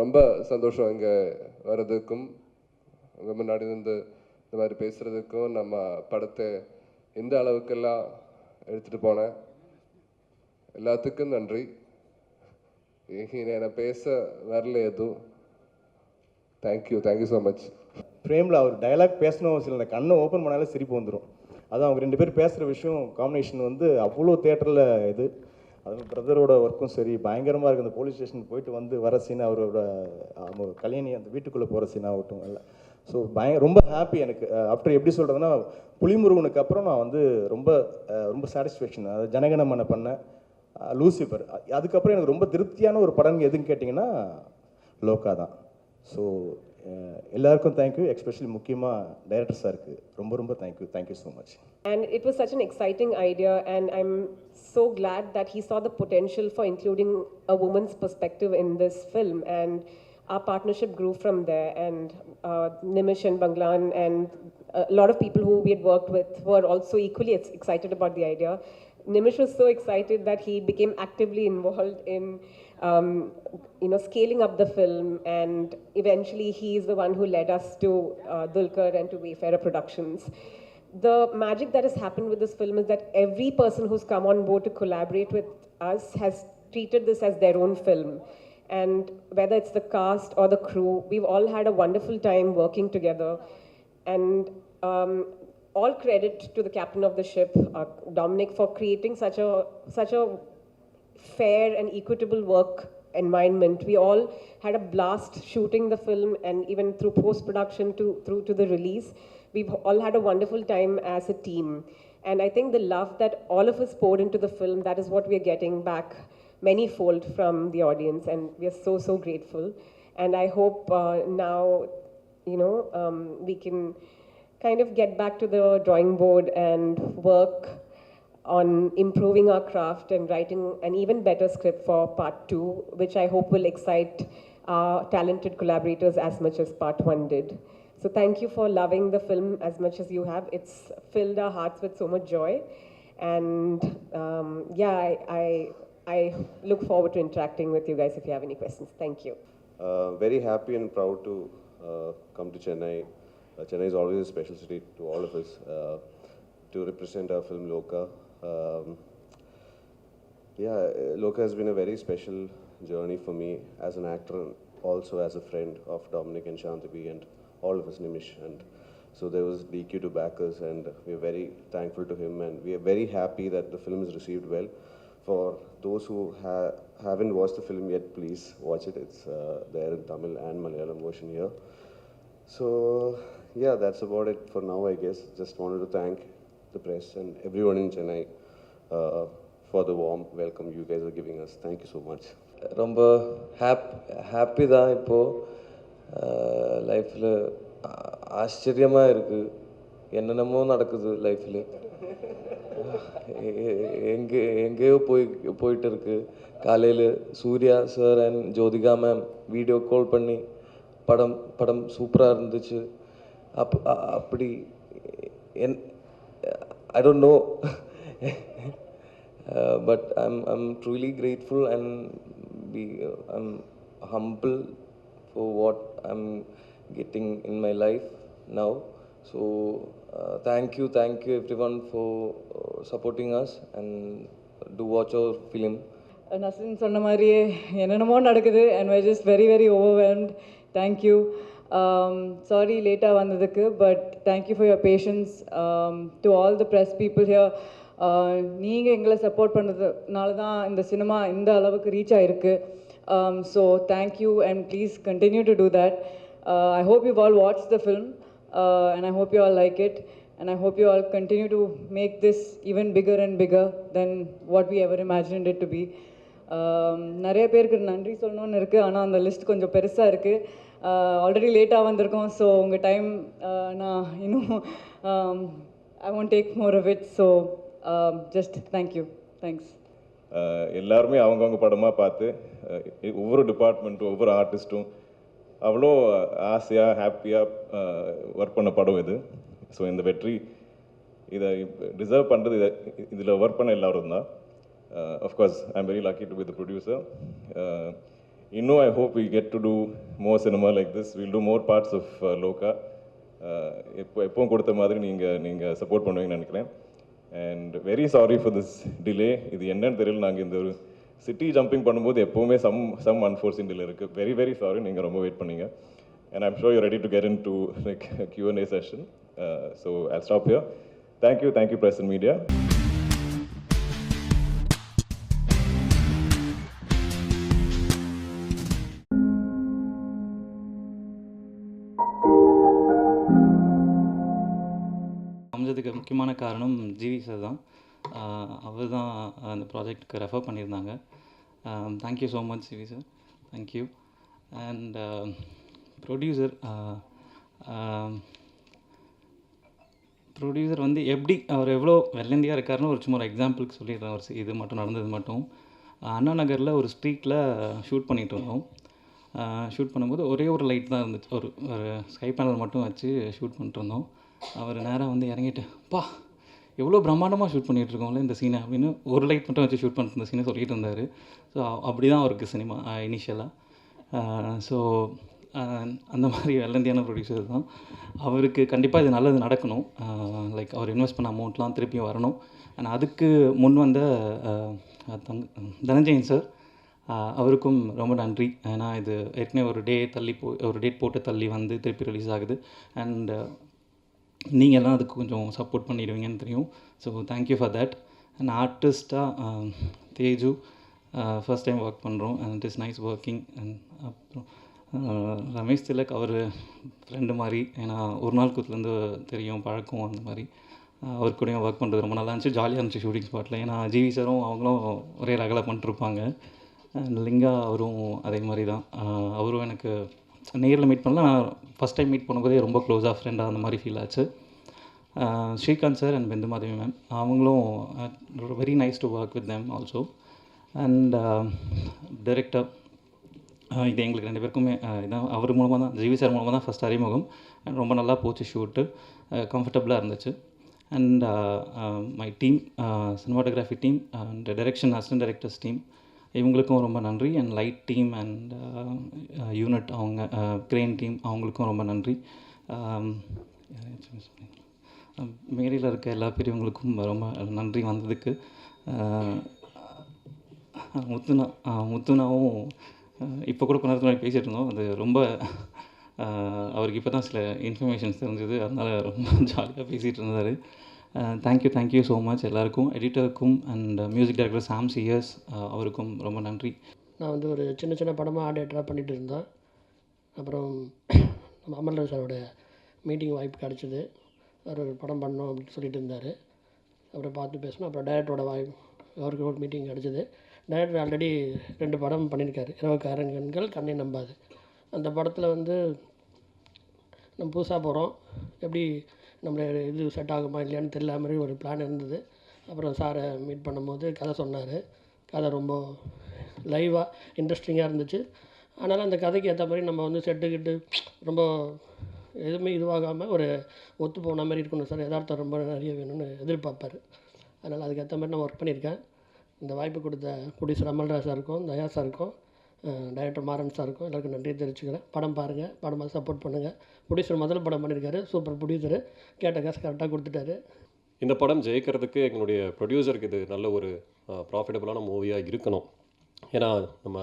ரொம்ப சந்தோஷம் இங்கே வர்றதுக்கும் உங்கள் முன்னாடி இருந்து இந்த மாதிரி பேசுகிறதுக்கும் நம்ம படத்தை எந்த அளவுக்கெல்லாம் எடுத்துகிட்டு போனேன் எல்லாத்துக்கும் நன்றி. என்னை பேச வரல எதுவும். Thank you so much. ஃப்ரேமில் அவர் டைலாக் பேசணும் சில கண்ணை ஓப்பன் பண்ணாலே சிரிப்பு வந்துடும். அதான் அவங்க 2 பேர் பேசுகிற விஷயம் காம்பினேஷன் வந்து அவ்வளோ தேட்டரில் இது. அது பிரதரோட ஒர்க்கும் சரி பயங்கரமாக இருக்குது. அந்த போலீஸ் ஸ்டேஷன் போயிட்டு வந்து வர சீன், அவரோட கல்யாணி அந்த வீட்டுக்குள்ளே போகிற சீன் ஆகட்டும் இல்லை. ஸோ ரொம்ப ஹாப்பி எனக்கு. ஆஃப்டர் எப்படி சொல்கிறதுனா புலிமுருகனுக்கு அப்புறம் நான் வந்து ரொம்ப சாட்டிஸ்ஃபேக்ஷன். அதாவது ஜனகணமன பண்ணேன், லூசிஃபர். அதுக்கப்புறம் எனக்கு ரொம்ப திருப்தியான ஒரு படம் எதுன்னு கேட்டிங்கன்னா லோகா தான். ஸோ எல்லாருக்கும் தேங்க்யூ, எஸ்பெஷலி முக்கியமாக டைரக்டர் சாருக்கு ரொம்ப thank you so much. And it was such an exciting idea, and I'm so glad that he saw the potential for including a woman's perspective in this film, and our partnership grew from there. And Nimish and Banglan and a lot of people who we had worked with were also equally excited about the idea. Nimish was so excited that he became actively involved in scaling up the film, and eventually he is the one who led us to Dulquer and to Wayfarer Productions. The magic that has happened with this film is that every person who's come on board to collaborate with us has treated this as their own film. And whether it's the cast or the crew, we've all had a wonderful time working together. And all credit to the captain of the ship, Dominic, for creating such a fair and equitable work environment. We all had a blast shooting the film, and even through post-production through to the release, we've all had a wonderful time as a team. And I think the love that all of us poured into the film, that is what we are getting back many-fold from the audience, and we are so grateful. And I hope now, we can kind of get back to the drawing board and work on improving our craft and writing an even better script for part 2, which I hope will excite our talented collaborators as much as part 1 did. So thank you for loving the film as much as you have. It's filled our hearts with so much joy. And I look forward to interacting with you guys if you have any questions. Thank you. Very happy and proud to come to Chennai. Chennai is always a special city to all of us, to represent our film Loka. Loka has been a very special journey for me as an actor and also as a friend of Dominic and Shantibi and all of us, Nimish. And so there was DQ to back us, and we are very thankful to him, and we are very happy that the film is received well. For those who haven't watched the film yet, please watch it. It's there in Tamil and Malayalam version here. So yeah, that's about it for now, I guess. Just wanted to thank the press and everyone in Chennai for the warm welcome you guys are giving us. Thank you so much. ரொம்ப happy தான். இப்போது லைஃப்பில் ஆச்சரியமாக இருக்குது. என்னென்னமோ நடக்குது லைஃப்பில். எங்கேயோ போயிட்டு இருக்கு. காலையில் Surya sir and Jyothika ma'am video call பண்ணி படம் சூப்பராக இருந்துச்சு. அப்படி I don't know, but I'm truly grateful, and I'm humble for what I'm getting in my life now. So thank you everyone for supporting us, and do watch our film. Nasrin சொன்ன மாதிரியே என்னென்னமோ நடக்குது, and we're just very overwhelmed. Thank you. Sorry லேட்டாக வந்ததுக்கு, but thank you for your patience. To all the press people here, நீங்கள் எங்களை support பண்ணுறதுனால தான் இந்த சினிமா இந்த அளவுக்கு ரீச் ஆகிருக்கு. So thank you, and please continue to do that. I hope you've all watched the film, and I hope you all like it, and I hope you all continue to make this even bigger and bigger than what we ever imagined it to be. நிறைய பேருக்கு நன்றி சொல்லணும்னு இருக்குது, ஆனால் அந்த list கொஞ்சம் பெருசாக இருக்குது. ஆல்ரெடி லேட்டாக வந்திருக்கோம். ஸோ உங்கள் டைம் நான் இன்னும் I won't take more of it. So just thank you. Thanks. எல்லாருமே அவங்கவுங்க படமாக பார்த்து ஒவ்வொரு டிபார்ட்மெண்ட்டும் ஒவ்வொரு ஆர்டிஸ்ட்டும் அவ்வளோ ஆசையாக ஹாப்பியாக ஒர்க் பண்ண படம் இது. ஸோ இந்த வெற்றி இதை டிசர்வ் பண்ணுறது இதில் ஒர்க் பண்ண எல்லோரும் தான். Of course I am very lucky to be the producer. I hope we get to do more cinema like this. We'll do more parts of Loka. எப்பவும் கொடுத்த மாதிரி நீங்கள் சப்போர்ட் பண்ணுவீங்கன்னு நினைக்கிறேன். And very sorry for this delay. இது என்னன்னு தெரியல. நாங்கள் இந்த ஒரு சிட்டி ஜம்பிங் பண்ணும்போது எப்போவுமே சம் அன்ஃபோர்சின் டிலே இருக்குது. Very very sorry. நீங்கள் ரொம்ப வெயிட் பண்ணீங்க. And I'm sure you're ready to get into like a Q&A session. So I'll stop here. Thank you, press and media. அமைஞ்சதுக்கு முக்கியமான காரணம் ஜிவி சார் தான். அவர் தான் அந்த ப்ராஜெக்ட்டுக்கு ரெஃபர் பண்ணியிருந்தாங்க. Thank you so much GV sir. Thank you. And producer வந்து எப்படி அவர் எவ்வளோ வெள்ளந்தியாக இருக்காருன்னு ஒரு சும்மா ஒரு எக்ஸாம்பிளுக்கு சொல்லிடுறேன். ஒரு இது மட்டும் நடந்தது மட்டும். அண்ணா நகரில் ஒரு ஸ்ட்ரீட்டில் ஷூட் பண்ணிகிட்டு இருந்தோம். ஷூட் பண்ணும்போது ஒரே ஒரு லைட் தான் இருந்துச்சு. ஒரு ஸ்கை பேனல் மட்டும் வச்சு ஷூட் பண்ணிட்டுருந்தோம். அவர் நேராக வந்து இறங்கிட்டு, பா எவ்வளோ பிரம்மாண்டமாக ஷூட் பண்ணிகிட்ருக்கோம்ல இந்த சீனை அப்படின்னு ஒரு லைட் மட்டும் வச்சு ஷூட் பண்ணிட்டு இருந்த சீனை சொல்லிட்டு இருந்தார். ஸோ அப்படி தான் அவருக்கு சினிமா இனிஷியலாக. ஸோ அந்த மாதிரி வெள்ளந்தியான ப்ரொடியூசர் தான். அவருக்கு கண்டிப்பாக இது நல்லது நடக்கணும். லைக் அவர் இன்வெஸ்ட் பண்ண அமௌண்ட்லாம் திருப்பியும் வரணும். அண்ட் அதுக்கு முன் வந்த தனஞ்சயன் சார், அவருக்கும் ரொம்ப நன்றி. ஏன்னா இது ஏற்கனவே ஒரு டேட் போட்டு தள்ளி வந்து திருப்பி ரிலீஸ் ஆகுது. அண்ட் நீங்கள் எல்லாம் அதுக்கு கொஞ்சம் சப்போர்ட் பண்ணிடுவீங்கன்னு தெரியும். So thank you for that. And ஆர்டிஸ்ட்டாக தேஜு ஃபர்ஸ்ட் டைம் ஒர்க் பண்ணுறோம். And it is nice working. And அப்புறம் ரமேஷ் திலக், அவர் ஃப்ரெண்டு மாதிரி. ஏன்னா ஒரு நாள் கூத்துலேருந்து தெரியும், பழக்கம். அந்த மாதிரி அவர் கூடயும் ஒர்க் பண்ணுறது ரொம்ப நல்லா இருந்துச்சு. ஜாலியாக இருந்துச்சு ஷூட்டிங் ஸ்பாட்டில். ஏன்னா ஜிவி சாரும் அவங்களும் ஒரே ரகலை பண்ணிட்டுருப்பாங்க. அண்ட் லிங்கா அவரும் அதே மாதிரி தான். அவரும் எனக்கு நேரில் மீட் பண்ணல. நான் ஃபஸ்ட் டைம் மீட் பண்ணும்போதே ரொம்ப க்ளோஸாக ஃப்ரெண்டாக அந்த மாதிரி ஃபீல் ஆச்சு. Srikanth sir and Bindu Madhavi ma'am, அவங்களும் very nice to work with them also. And director, இது எங்களுக்கு 2 பேருக்குமே இதான் அவர் மூலமாக தான், ஜிவி சார் மூலமாக தான் ஃபஸ்ட் அறிமுகம். அண்ட் ரொம்ப நல்லா போச்சு ஷூட்டு, கம்ஃபர்டபுளாக இருந்துச்சு. And my team, cinematography team and direction assistant directors team, இவங்களுக்கும் ரொம்ப நன்றி. And light team and unit, அவங்க கிரெயின் டீம், அவங்களுக்கும் ரொம்ப நன்றி. மேடையில் இருக்க எல்லா பெரியவங்களுக்கும் ரொம்ப நன்றி வந்ததுக்கு. முத்துனாவும் இப்போ கூட கொஞ்ச நேரத்துக்கு முன்னாடி பேசிகிட்டு இருந்தோம். அது ரொம்ப அவருக்கு இப்போ தான் சில இன்ஃபர்மேஷன்ஸ் தெரிஞ்சது. அதனால் ரொம்ப ஜாலியாக பேசிகிட்டு இருந்தார். தேங்க்யூ ஸோ மச் எல்லாருக்கும். எடிட்டருக்கும் and music director Sam CS, அவருக்கும் ரொம்ப நன்றி. நான் வந்து ஒரு சின்ன படமாக ஆர்ட் டைரக்டராக பண்ணிகிட்டு இருந்தேன். அப்புறம் நம்ம அமல்ராஜ் சாரோட மீட்டிங் வாய்ப்பு கிடச்சிது. அவர் ஒரு படம் பண்ணோம் அப்படின்னு சொல்லிட்டு இருந்தார். அப்புறம் பார்த்து பேசணும். அப்புறம் டைரக்டரோட அவருக்கு ஒரு மீட்டிங் கிடச்சிது. டைரக்டர் ஆல்ரெடி 2 படம் பண்ணியிருக்காரு. இரவுக்காரன் கண்கள், கண்ணை நம்பாது. அந்த படத்தில் வந்து நம்ம புதுசாக போகிறோம், எப்படி நம்மளை இது செட் ஆகுமா இல்லையான்னு தெரியல மாதிரி ஒரு பிளான் இருந்தது. அப்புறம் சாரை மீட் பண்ணும்போது கதை சொன்னார். கதை ரொம்ப லைவாக இன்ட்ரெஸ்டிங்காக இருந்துச்சு. அதனால் அந்த கதைக்கு ஏற்ற மாதிரி நம்ம வந்து செட்டுக்கிட்டு ரொம்ப எதுவுமே இதுவாகாமல் ஒரு ஒத்து போன மாதிரி இருக்கணும் சார். யதார்த்தம் ரொம்ப நிறைய வேணும்னு எதிர்பார்ப்பார். அதனால் அதுக்கேற்ற மாதிரி நான் ஒர்க் பண்ணியிருக்கேன். இந்த வாய்ப்பு கொடுத்த ப்ரொடியூசர் அமல்ராஜ் சாருக்கும், தயா சாருக்கும், டைரக்டர் மாறன் சாருக்கும் எல்லாருக்கும் நன்றி தெரிவிச்சுக்கிறேன். படம் பாருங்கள், படமாக சப்போர்ட் பண்ணுங்கள். ப்ரொடியூசர் முதல் படம் பண்ணியிருக்காரு, சூப்பர் ப்ரொடியூசரு. கேட்ட காசு கரெக்டாக கொடுத்துட்டாரு. இந்த படம் ஜெயிக்கிறதுக்கு எங்களுடைய ப்ரொடியூசருக்கு இது நல்ல ஒரு ப்ராஃபிட்டபுளான மூவியாக இருக்கணும். ஏன்னா நம்ம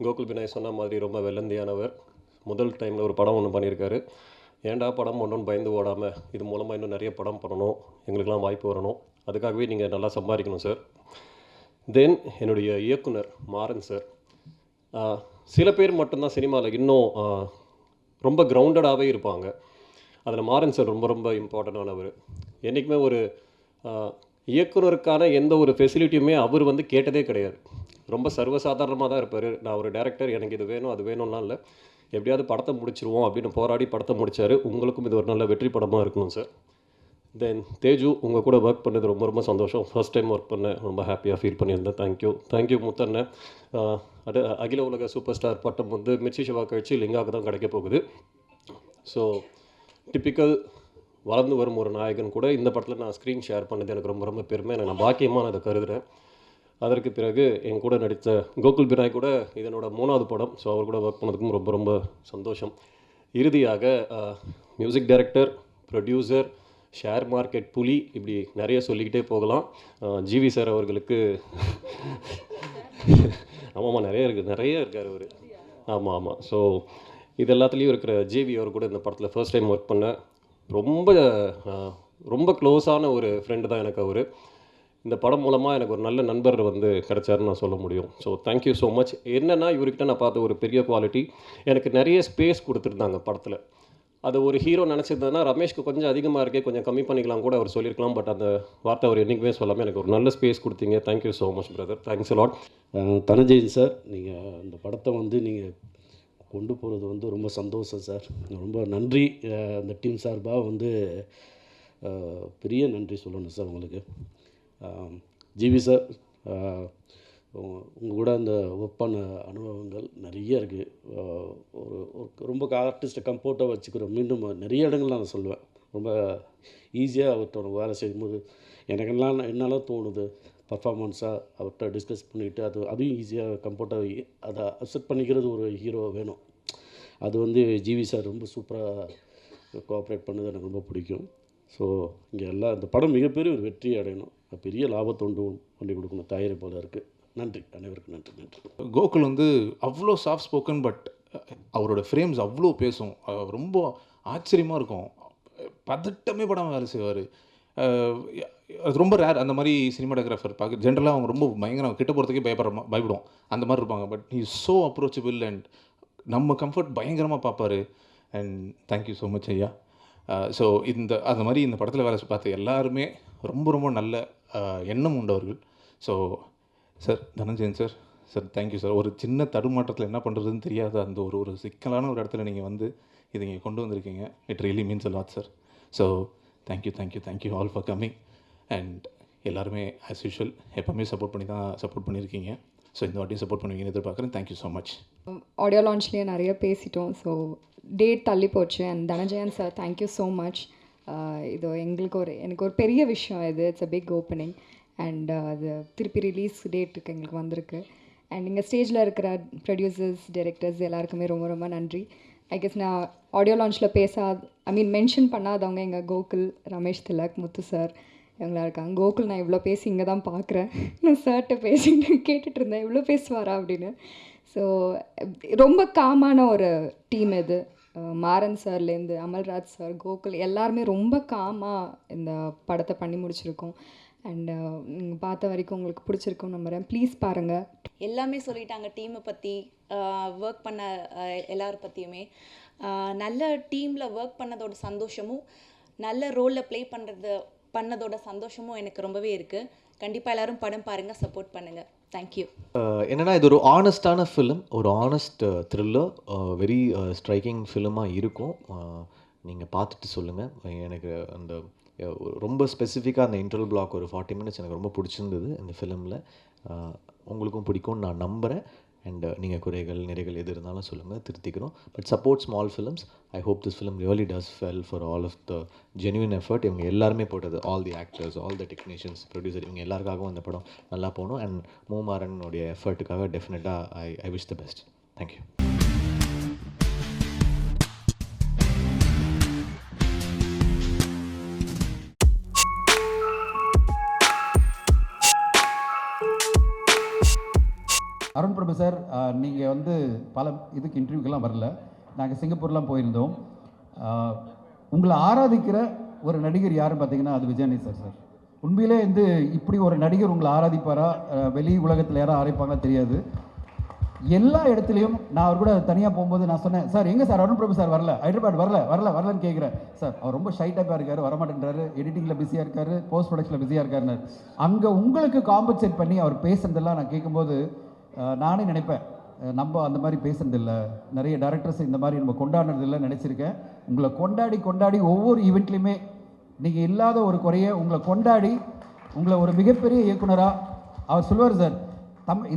கோகுல் பினாய் சொன்ன மாதிரி ரொம்ப வெள்ளந்தியானவர். முதல் டைமில் ஒரு படம் ஒன்று பண்ணியிருக்காரு. ஏன்டா படம் ஒன்றுன்னு பயந்து ஓடாமல் இது மூலமாக இன்னும் நிறைய படம் பண்ணணும், எங்களுக்கெல்லாம் வாய்ப்பு வரணும், அதுக்காகவே நீங்கள் நல்லா சம்பாதிக்கணும் சார். தென் என்னுடைய இயக்குனர் மாறன் சார். சில பேர் மட்டும்தான் சினிமாவில் இன்னும் ரொம்ப கிரவுண்டடாகவே இருப்பாங்க. அதில் மாறன் சார் ரொம்ப ரொம்ப இம்பார்ட்டண்டானவர். என்றைக்குமே ஒரு இயக்குனருக்கான எந்த ஒரு ஃபெசிலிட்டியுமே அவர் வந்து கேட்டதே கிடையாது. ரொம்ப சர்வசாதாரணமாக தான் இருப்பார். நான் ஒரு டைரக்டர், எனக்கு இது வேணும் அது வேணும்லாம் இல்லை, எப்படியாவது படத்தை முடிச்சிருவோம் அப்படின்னு போராடி படத்தை முடித்தார். உங்களுக்கும் இது ஒரு நல்ல வெற்றி படமாக இருக்கணும் சார். தென் தேஜு, உங்கள் கூட ஒர்க் பண்ணது ரொம்ப ரொம்ப சந்தோஷம். ஃபர்ஸ்ட் டைம் ஒர்க் பண்ணேன், ரொம்ப ஹாப்பியாக ஃபீல் பண்ணியிருந்தேன். தேங்க்யூ முத்தண்ணன். அது அகில உலக சூப்பர் ஸ்டார் பட்டம் வந்து மிர்ச்சி சிவா கழிச்சு லிங்காவுக்கு தான் கிடைக்க போகுது. ஸோ டிப்பிக்கல் வளர்ந்து வரும் ஒரு நாயகன் கூட இந்த படத்தில் நான் ஸ்க்ரீன் ஷேர் பண்ணது எனக்கு ரொம்ப ரொம்ப பெருமை. நான் பாக்கியமாக நான் அதை கருதுகிறேன். அதற்கு பிறகு என் கூட நடித்த கோகுல் பினாய் கூட இதனோட 3வது படம். ஸோ அவர் கூட ஒர்க் பண்ணதுக்கும் ரொம்ப ரொம்ப சந்தோஷம். இறுதியாக music director, producer, share market புலி, இப்படி நிறைய சொல்லிக்கிட்டே போகலாம். ஜிவி சார் அவர்களுக்கு ஆமாம் நிறைய இருக்கார் அவர். ஆமாம். ஸோ இது எல்லாத்துலேயும் இருக்கிற ஜிவி அவர் கூட இந்த படத்தில் ஃபர்ஸ்ட் டைம் ஒர்க் பண்ண ரொம்ப க்ளோஸான ஒரு ஃப்ரெண்டு தான் எனக்கு அவர். இந்த படம் மூலமாக எனக்கு ஒரு நல்ல நண்பர் வந்து கிடைச்சாருன்னு நான் சொல்ல முடியும். So thank you so much. என்னென்னா இவர்கிட்ட நான் பார்த்த ஒரு பெரிய குவாலிட்டி, எனக்கு நிறைய ஸ்பேஸ் கொடுத்துருந்தாங்க படத்தில். அது ஒரு ஹீரோ நினச்சிருந்ததுன்னா ரமேஷ்க்கு கொஞ்சம் அதிகமாக இருக்கே, கொஞ்சம் கம்மி பண்ணிக்கலாம் கூட அவர் சொல்லியிருக்கலாம். பட் அந்த வார்த்தை அவர் என்றைக்குமே சொல்லாமல் எனக்கு ஒரு நல்ல ஸ்பேஸ் கொடுத்தீங்க. Thank you so much brother. Thanks a lot. Dhananjayan sir, நீங்கள் இந்த படத்தை வந்து நீங்கள் கொண்டு போகிறது வந்து ரொம்ப சந்தோஷம் சார். ரொம்ப நன்றி. அந்த டீம் சார்பாக வந்து பெரிய நன்றி சொல்லணும் சார் உங்களுக்கு. ஜிவி சார், உங்கள் கூட அந்த ஒர்க் பண்ண அனுபவங்கள் நிறைய இருக்குது. ஒரு ரொம்ப ஆர்டிஸ்ட்டை கம்ஃபர்ட்டாக வச்சுக்கிறோம். மீண்டும் நிறைய இடங்கள் நான் சொல்லுவேன், ரொம்ப ஈஸியாக அவர்கிட்ட வேலை செய்யும்போது எனக்கெல்லாம் என்னால் தோணுது பர்ஃபார்மன்ஸாக அவர்கிட்ட டிஸ்கஸ் பண்ணிவிட்டு அதுவும் ஈஸியாக கம்ஃபர்ட்டாக அதை அக்செப்ட் பண்ணிக்கிறது ஒரு ஹீரோ வேணும். அது வந்து ஜிவி சார் ரொம்ப சூப்பராக கோஆப்ரேட் பண்ணது எனக்கு ரொம்ப பிடிக்கும். ஸோ இங்கே எல்லாம் இந்த படம் மிகப்பெரிய ஒரு வெற்றி அடையணும், பெரிய லாபத்தொண்டு பண்ணி கொடுக்கணும் தயாரி போல இருக்குது. நன்றி, அனைவருக்கும் நன்றி. கோகுல் வந்து அவ்வளோ சாஃப்ட் ஸ்போக்கன், பட் அவரோட ஃப்ரேம்ஸ் அவ்வளோ பேசும். ரொம்ப ஆச்சரியமாக இருக்கும். பதட்டமே படாமல் வேலை செய்வார். அது ரொம்ப ரேர் அந்த மாதிரி சினிமாட்டோகிராஃபர் பார்க்க. ஜென்ரலாக அவங்க ரொம்ப பயங்கரம், கிட்ட போகிறதுக்கே பயப்படுவோம் அந்த மாதிரி இருப்பாங்க. But he is so approachable and நம்ம கம்ஃபர்ட் பயங்கரமாக பார்ப்பார். அண்ட் தேங்க்யூ ஸோ மச் ஐயா. ஸோ அந்த மாதிரி இந்த படத்தில் வேலை பார்த்த எல்லாருமே ரொம்ப ரொம்ப நல்ல எண்ணம் உண்டவர்கள். So sir, Dhananjayan sir thank you sir. ஒரு சின்ன தடுமாற்றத்தில் என்ன பண்ணுறதுன்னு தெரியாத அந்த ஒரு சிக்கலான ஒரு இடத்துல நீங்கள் வந்து இதை இங்கே கொண்டு வந்திருக்கீங்க. It really means a lot sir. So thank you all for coming. And எல்லாருமே ஆஸ் யூஷுவல் எப்போவுமே சப்போர்ட் பண்ணியிருக்கீங்க. ஸோ இந்த வாட்டியும் சப்போர்ட் பண்ணுவீங்கன்னு எதிர்பார்க்குறேன். Thank you so much. ஆடியோ லான்ச்லேயே நிறைய பேசிட்டோம். ஸோ டேட் தள்ளி போச்சு. And Dhananjayan sir, thank you so much. இது எனக்கு ஒரு பெரிய விஷயம். It's a big opening. And அது திருப்பி ரிலீஸ் டேட்டுக்கு எங்களுக்கு வந்திருக்கு. அண்ட் இங்கே ஸ்டேஜில் இருக்கிற ப்ரொடியூசர்ஸ், டைரக்டர்ஸ் எல்லாருக்குமே ரொம்ப ரொம்ப நன்றி. ஐ கெஸ் நான் ஆடியோ லான்ச்சில் மென்ஷன் பண்ணாதவங்க எங்கள் கோகுல், ரமேஷ் திலக், முத்து சார் இவங்களாம் இருக்காங்க. கோகுல் நான் இவ்வளோ பேசி இங்கே தான் பார்க்குறேன். நான் சார்கிட்ட பேசிட்டு கேட்டுட்டு இருந்தேன், இவ்வளோ பேசுவாரா அப்படின்னு. ஸோ ரொம்ப காமான ஒரு டீம் இது. மாறன் சார்லேருந்து அமல்ராஜ் சார், கோகுல் எல்லாருமே ரொம்ப காமாக இந்த படத்தை பண்ணி முடிச்சிருக்கோம். அண்ட் நீங்கள் பார்த்த வரைக்கும் உங்களுக்கு பிடிச்சிருக்கும்னு நம்புகிறேன். ப்ளீஸ் பாருங்கள். எல்லாமே சொல்லிட்டாங்க டீமை பற்றி, ஒர்க் பண்ண எல்லாரை பற்றியுமே. நல்ல டீமில் ஒர்க் பண்ணதோட சந்தோஷமும், நல்ல ரோலில் ப்ளே பண்ணதோட சந்தோஷமும் எனக்கு ரொம்பவே இருக்குது. கண்டிப்பாக எல்லோரும் படம் பாருங்கள், சப்போர்ட் பண்ணுங்கள். தேங்க்யூ. என்னென்னா இது ஒரு ஆனஸ்டான ஃபிலிம், ஒரு ஆனஸ்ட் த்ரில்லர், வெரி ஸ்ட்ரைக்கிங் ஃபிலிமாக இருக்கும். நீங்கள் பார்த்துட்டு சொல்லுங்கள். எனக்கு அந்த ரொம்ப ஸ்பெசிஃபிக்காக அந்த இன்டர்வல் பிளாக் ஒரு 40 minutes எனக்கு ரொம்ப பிடிச்சிருந்தது இந்த ஃபிலிமில். உங்களுக்கும் பிடிக்கும்னு நான் நம்புகிறேன். அண்ட் நீங்கள் குறைகள் நிறைகள் எது இருந்தாலும் சொல்லுங்கள், திருத்திக்கிறோம். But support small films. I hope this film really does fell for all of the genuine effort. இவங்க எல்லாருமே போட்டது, all the actors, all the technicians, producer, இவங்க எல்லாருக்காகவும் இந்த படம் நல்லா போகணும். அண்ட் மூமாறனுடைய எஃபர்ட்டுக்காக டெஃபினட்டாக I wish the best. Thank you. Arun Prabhu sir, நீங்கள் வந்து பல இதுக்கு இன்டர்வியூக்கெல்லாம் வரல. நாங்கள் சிங்கப்பூர்லாம் போயிருந்தோம். உங்களை ஆராதிக்கிற ஒரு நடிகர் யாருன்னு பார்த்தீங்கன்னா அது விஜயானி சார். உண்மையிலே இப்படி ஒரு நடிகர் உங்களை ஆராதிப்பாரா, வெளி உலகத்தில் யாரும் ஆராய்ப்பாங்க தெரியாது. எல்லா இடத்துலையும் நான் அவர் கூட தனியாக போகும்போது நான் சொன்னேன், சார் எங்கே சார் அருண் பிரபு சார் வரல, ஹைதராபாத் வரலன்னு கேட்குறேன். சார் அவர் ரொம்ப ஷை டைப்பாக இருக்கார், வரமாட்டேன்றாரு, எடிட்டிங்கில் பிஸியாக இருக்கார், போஸ்ட் ப்ரொடக்ஷனில் பிஸியாக இருக்காருன்னு. அங்கே உங்களுக்கு காம்பன்சேட் பண்ணி அவர் பேசுனதெல்லாம் நான் கேட்கும்போது நானே நினைப்பேன், நம்ம அந்த மாதிரி பேசுறதில்ல, நிறைய டேரக்டர்ஸ் இந்த மாதிரி நம்ம கொண்டாடுறதில்லை நினச்சிருக்கேன். உங்களை கொண்டாடி ஒவ்வொரு ஈவெண்ட்லேயுமே நீங்கள் இல்லாத ஒரு குறைய உங்களை கொண்டாடி உங்களை ஒரு மிகப்பெரிய இயக்குனராக அவர் சொல்வார். சார்,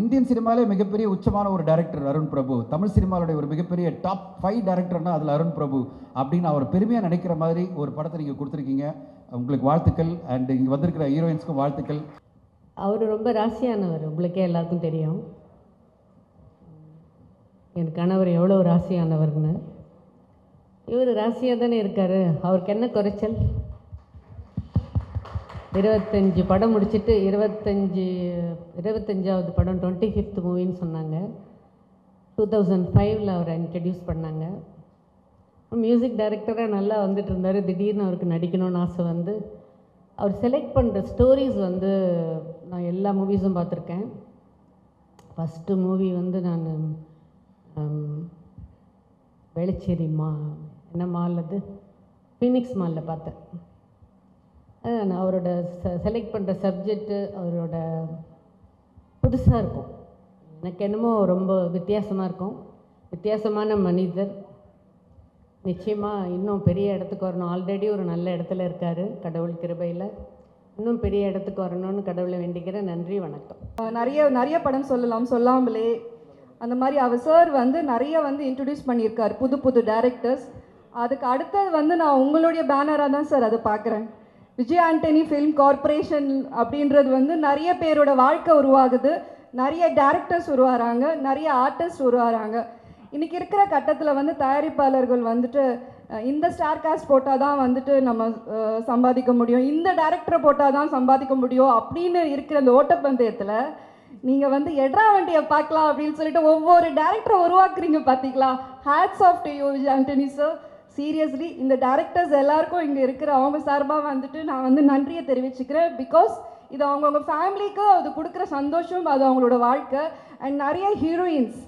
இந்தியன் சினிமாவிலே மிகப்பெரிய உச்சமான ஒரு டைரக்டர் அருண் பிரபு, தமிழ் சினிமாவுடைய ஒரு மிகப்பெரிய டாப் 5 டைரக்டர்னா அதில் அருண் பிரபு அப்படின்னு அவர் பெருமையாக நினைக்கிற மாதிரி ஒரு படத்தை நீங்கள் கொடுத்துருக்கீங்க. உங்களுக்கு வாழ்த்துக்கள். அண்ட் இங்கே வந்திருக்கிற ஹீரோயின்ஸ்க்கும் வாழ்த்துக்கள். அவர் ரொம்ப ராசியானவர், உங்களுக்கே எல்லாருக்கும் தெரியும். என் கணவர் எவ்வளோ ராசியானவர்னு. இவர் ராசியாக தானே இருக்கார், அவருக்கு என்ன குறைச்சல்? 25 படம் முடிச்சுட்டு 25வது படம் 25th மூவின்னு சொன்னாங்க. 2005 அவரை இன்ட்ரடியூஸ் பண்ணாங்க. மியூசிக் டைரக்டராக நல்லா வந்துட்டு இருந்தார். திடீர்னு அவருக்கு நடிக்கணும்னு ஆசை வந்து அவர் செலக்ட் பண்ணுற ஸ்டோரிஸ் வந்து நான் எல்லா மூவிஸும் பார்த்துருக்கேன். ஃபஸ்ட்டு மூவி வந்து நான் வேளச்சேரி என்ன மால் அது ஃபீனிக்ஸ் மாலில் பார்த்தேன். நான் அவரோட செலக்ட் பண்ணுற சப்ஜெக்டு அவரோட புதுசாக இருக்கும். எனக்கு என்னமோ ரொம்ப வித்தியாசமாக இருக்கும். வித்தியாசமான மனிதர். நிச்சயமாக இன்னும் பெரிய இடத்துக்கு வரணும். ஆல்ரெடி ஒரு நல்ல இடத்துல இருக்கார், கடவுள் கிருபையில். இன்னும் பெரிய இடத்துக்கு வரணும்னு கடவுளை வேண்டிக்கிறேன். நன்றி, வணக்கம். நிறைய படம் சொல்லலாம், சொல்லாமலே. அந்த மாதிரி அவர் சார் வந்து நிறைய வந்து இன்ட்ரடியூஸ் பண்ணியிருக்கார் புது டைரக்டர்ஸ். அதுக்கு அடுத்தது வந்து நான் உங்களுடைய பேனராக தான் சார் அதை பார்க்குறேன். விஜய் ஆண்டனி ஃபிலிம் கார்ப்பரேஷன் அப்படின்றது வந்து நிறைய பேரோட வாழ்க்கை உருவாகுது, நிறைய டேரக்டர்ஸ் உருவாகிறாங்க, நிறைய ஆர்டிஸ்ட் உருவாகிறாங்க. இன்றைக்கி இருக்கிற கட்டத்தில் வந்து தயாரிப்பாளர்கள் வந்துட்டு இந்த ஸ்டார் காஸ்ட் போட்டால் தான் வந்துட்டு நம்ம சம்பாதிக்க முடியும், இந்த டேரக்டரை போட்டால் தான் சம்பாதிக்க முடியும் அப்படின்னு இருக்கிற அந்த ஓட்டப்பந்தயத்தில் நீங்கள் வந்து எட்ரா வண்டியை பார்க்கலாம் அப்படின்னு சொல்லிட்டு ஒவ்வொரு டேரக்டரை உருவாக்குறீங்க பார்த்தீங்களா. Hats off to you Vijay Antony sir. Seriously இந்த டேரக்டர்ஸ் எல்லாருக்கும் இங்கே இருக்கிற அவங்க சார்பாக வந்துட்டு நான் வந்து நன்றியை தெரிவிச்சுக்கிறேன். பிகாஸ் இது அவங்கவுங்க ஃபேமிலிக்கு அது கொடுக்குற சந்தோஷம், அது அவங்களோட வாழ்க்கை. அண்ட் நிறைய ஹீரோயின்ஸ்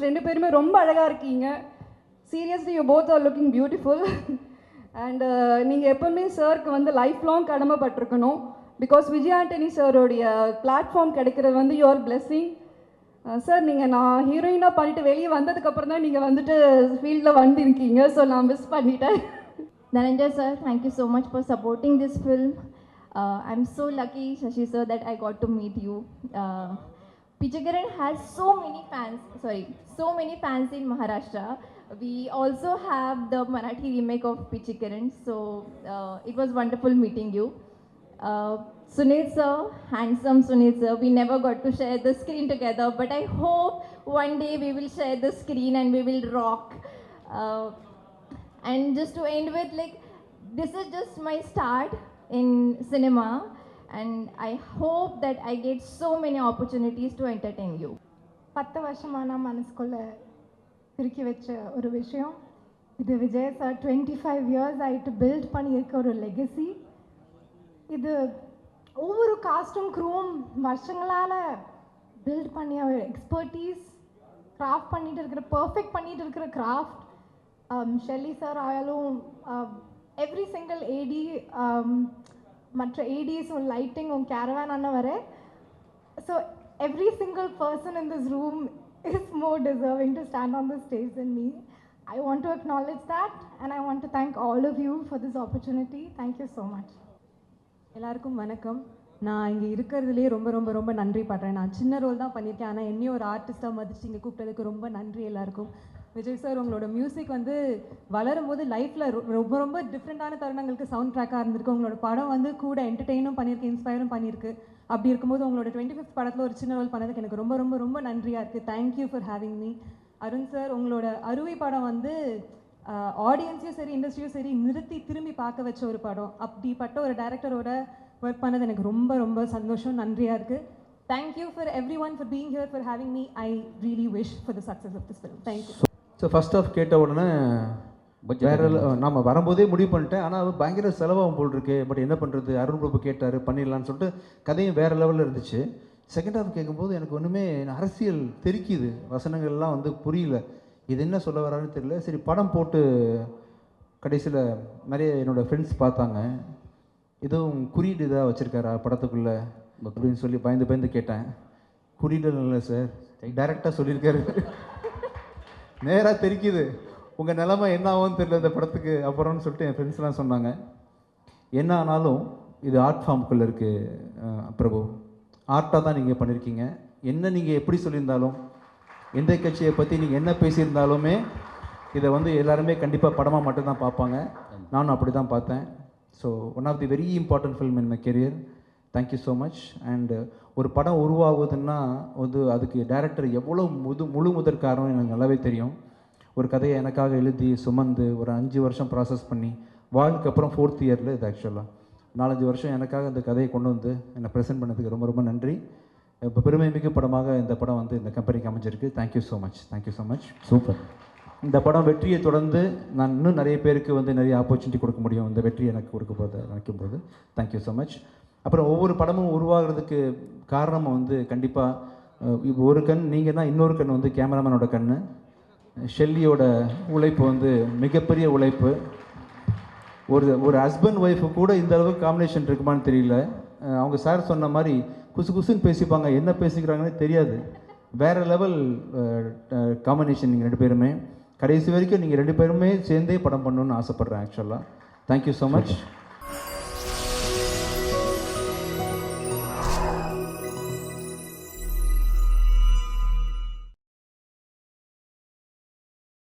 2 பேருமே ரொம்ப அழகாக இருக்கீங்க. Seriously you both are looking beautiful. And நீங்கள் எப்போவுமே சாருக்கு வந்து லைஃப் லாங் கடமைப்பட்டிருக்கணும். பிகாஸ் விஜய் ஆண்டனி சாரோடைய பிளாட்ஃபார்ம் கிடைக்கிறது வந்து யுவர் பிளெஸ்ஸிங். சார் நீங்கள் நான் ஹீரோயினாக பண்ணிவிட்டு வெளியே வந்ததுக்கப்புறம் தான் நீங்கள் வந்துட்டு ஃபீல்டில் வந்திருக்கீங்க. ஸோ நான் மிஸ் பண்ணிட்டேன். Dhananjay sir, thank you so much for supporting this film. I'm so lucky, Shashi sir, that I got to meet you. Pichikiran has so many fans in Maharashtra. We also have the Marathi remake of Pichikiran, so it was wonderful meeting you. Sunil sir, handsome Sunil sir, we never got to share the screen together, but I hope one day we will share the screen and we will rock. And just to end with, like, this is just my start in cinema, and I hope that I get so many opportunities to entertain you. 10 வருஷமாக நான் மனசுக்குள்ள திருக்கி வச்ச ஒரு விஷயம் இது. Vijay sir 25 years ஆகிட்டு build பண்ணியிருக்க ஒரு லெகசி இது. ஒவ்வொரு காஸ்டும் க்ரூவும் வருஷங்களால் பில்ட் பண்ணிய ஒரு எக்ஸ்பர்டீஸ், கிராஃப்ட் பர்ஃபெக்ட் பண்ணிட்டு இருக்கிற கிராஃப்ட். ஷெல்லி சார் ஆயாலும் எவ்ரி சிங்கிள் ஏடி, மற்ற ஏடிஸும் லைட்டிங்கும் கேரவான் அண்ணன் வர. So every single person in this room is more deserving to stand on the stage than me. I want to acknowledge that and I want to thank all of you for this opportunity. Thank you so much. எல்லாருக்கும் வணக்கம். நான் இங்கே இருக்கிறதுலே ரொம்ப ரொம்ப ரொம்ப நன்றி படுறேன். நான் சின்ன ரோல் தான் பண்ணியிருக்கேன், ஆனால் என்னையும் ஒரு ஆர்டிஸ்ட்டாக மதிச்சு இங்கே கூப்பிட்டதுக்கு ரொம்ப நன்றி எல்லாருக்கும். விஜய் சார், உங்களோட மியூசிக் வந்து வளரும் போது லைஃப்பில் ரொம்ப ரொம்ப டிஃப்ரெண்ட்டான தருணங்களுக்கு சவுண்ட் ட்ராக்காக இருந்திருக்கு. உங்களோட படம் வந்து கூட என்டர்டெயினும் பண்ணியிருக்கு, இன்ஸ்பயரும் பண்ணியிருக்கு. அப்படி இருக்கும்போது உங்களோட 25th படத்தில் ஒரு சின்ன ரோல் பண்ணதுக்கு எனக்கு ரொம்ப ரொம்ப ரொம்ப நன்றியாக இருக்குது. Thank you for having me. Arun sir, உங்களோட அறுவை படம் வந்து ஆடியன்ஸையும் சரி இண்டஸ்ட்ரியும் சரி நிறுத்தி திரும்பி பார்க்க வச்ச ஒரு படம். அப்படிப்பட்ட ஒரு டைரக்டரோட ஒர்க் பண்ணது எனக்கு ரொம்ப ரொம்ப சந்தோஷம், நன்றியாக இருக்குது. Thank you for everyone for being here, for having me. I really wish for the success of this film. Thank you. So first of கேட்ட உடனே வேறு நம்ம வரும்போதே முடிவு பண்ணிட்டேன். ஆனால் அது பயங்கர செலவாகும் போல் இருக்கு. பட் என்ன பண்ணுறது, அருண் பிரபு கேட்டார் பண்ணிடலான்னு சொல்லிட்டு கதையும் வேறு லெவலில் இருந்துச்சு. செகண்ட் ஹாஃப் கேட்கும்போது எனக்கு ஒன்றுமே அரசியல் தெரிக்குது, வசனங்கள்லாம் வந்து புரியல, இது என்ன சொல்ல வரான்னு தெரியல. சரி படம் போட்டு கடைசியில் நிறைய என்னோடய ஃப்ரெண்ட்ஸ் பார்த்தாங்க, எதுவும் குறியீடு இதாக வச்சுருக்காரா படத்துக்குள்ளே அப்படின்னு சொல்லி பயந்து கேட்டேன். குறியீடு இல்லை சார், டைரெக்டாக சொல்லியிருக்காரு. நேராக தெரிக்குது, உங்கள் நிலமை என்ன ஆகும்னு தெரியல இந்த படத்துக்கு அப்புறம்னு சொல்லிட்டு என் ஃப்ரெண்ட்ஸ்லாம் சொன்னாங்க. என்ன ஆனாலும் இது ஆர்ட் ஃபார்முக்குள்ளே இருக்குது பிரபு, ஆர்ட்டாக தான் நீங்கள் பண்ணியிருக்கீங்க. என்ன நீங்கள் எப்படி சொல்லியிருந்தாலும், எந்த கட்சியை பற்றி நீங்கள் என்ன பேசியிருந்தாலுமே இதை வந்து எல்லாருமே கண்டிப்பாக படமாக மட்டும்தான் பார்ப்பாங்க. நானும் அப்படி தான் பார்த்தேன். So one of the very important film in my career. Thank you so much. And ஒரு படம் உருவாகுதுன்னா அதுக்கு டைரக்டர் எவ்வளோ முழு முதற் காரணம் எனக்கு நல்லாவே தெரியும். ஒரு கதையை எனக்காக எழுதி சுமந்து ஒரு 5 வருஷம் ப்ராசஸ் பண்ணி வாழ்க்கு அப்புறம் 4th இயரில் இது ஆக்சுவலாக 4-5 வருஷம் எனக்காக இந்த கதையை கொண்டு வந்து என்னை ப்ரெசென்ட் பண்ணதுக்கு ரொம்ப ரொம்ப நன்றி. இப்போ பெருமைமிகு படமாக இந்த படம் வந்து இந்த கம்பெனிக்கு அமைஞ்சிருக்கு. Thank you so much. Thank you so much. Super. இந்த படம் வெற்றியை தொடர்ந்து நான் இன்னும் நிறைய பேருக்கு வந்து நிறைய ஆப்பர்ச்சுனிட்டி கொடுக்க முடியும் இந்த வெற்றி எனக்கு கொடுக்க போது நினைக்கும்போது. Thank you so much. அப்புறம் ஒவ்வொரு படமும் உருவாகிறதுக்கு காரணம் வந்து கண்டிப்பாக இப்போ ஒரு கண் நீங்கள் தான், இன்னொரு கண் வந்து கேமராமேனோட கண். ஷெல்லியோட உழைப்பு வந்து மிகப்பெரிய உழைப்பு. ஒரு ஹஸ்பண்ட் ஒய்ஃபு கூட இந்த அளவுக்கு காம்பினேஷன் இருக்குமான்னு தெரியல. அவங்க சார் சொன்ன மாதிரி குசு குசுன்னு பேசிப்பாங்க, என்ன பேசிக்கிறாங்கன்னே தெரியாது. வேறு லெவல் காம்பினேஷன் நீங்கள் 2 பேருமே. கடைசி வரைக்கும் நீங்கள் 2 பேருமே சேர்ந்தே படம் பண்ணணுன்னு ஆசைப்பட்றேன் ஆக்சுவலாக. Thank you so much.